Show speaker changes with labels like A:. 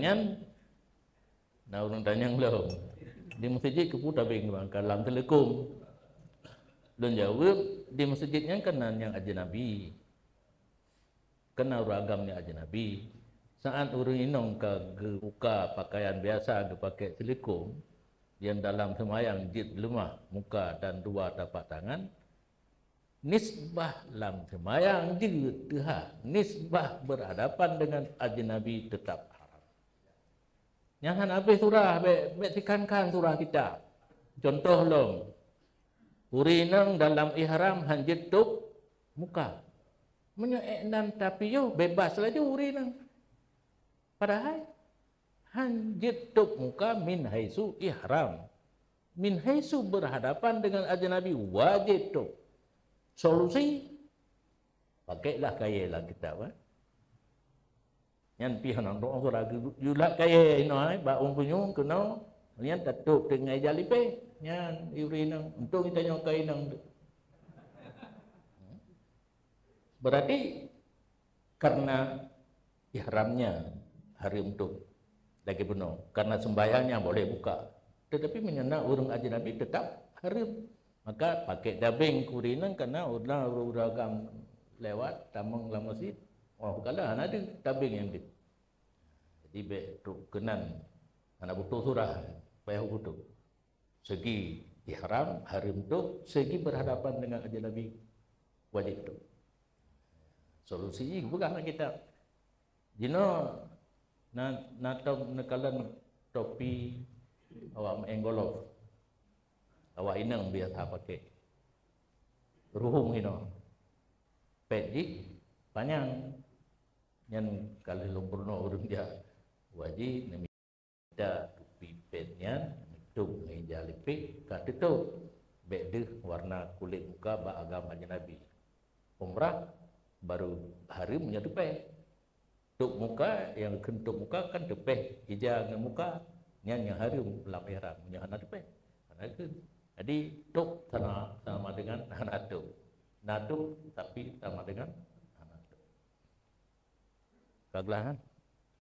A: nyan na urang tanyang belum di masjid kepu tabing kalam telekom dan jawab di masjidnya kena yang ajnabi kena ragamnya ajnabi saat urang inong ke buka pakaian biasa ke pakai telekom yang dalam semayang jid lemah muka dan dua tapak tangan nisbah lam semayang juga nisbah berhadapan dengan ajnabi tetap haram. Jangan habis surah tekankan surah kita. Contoh long. Urinang dalam ihram hanjit tuk muka. Menyeeknan tapi yo bebas saja urinang. Padahal hanjit tuk muka min haisu ihram. Min haisu berhadapan dengan ajnabi wajib tuk. Solusi pakailah kaya lah kita Yan pihak nang doa surah julak kaya ino ba umpunyung kena yan tatuk dengan jalipe yan urinang untuk kita nyong kaya nang berarti karena ihramnya hari untuk lagi penuh karena sembahyangnya boleh buka tetapi menyana urang ajnabi tetap haram maka pakai dabing kurinang karena uragam lewat tamang la masjid kalau ada dabing yang dit jadi be kenan anak butuh surah payah butuh segi ihram haram tu segi berhadapan dengan ajnabi wajib tu solusinya bukan kita jino na nakalan topi awak menggolok awak inang biasa pakai ruhum ino pedi panjang yang kali lumpurno urung dia wajib nemida tupi pednya itu ngejalipe kat itu bede warna kulit muka ba agama Nabi umrah baru hari punya tepeh tuk muka yang kentuk muka kan tepeh hijau dengan muka yang hari lam ihram punya anak tepeh karena itu jadi tuk sama dengan natu, natu tapi sama dengan natu. Kagelahan.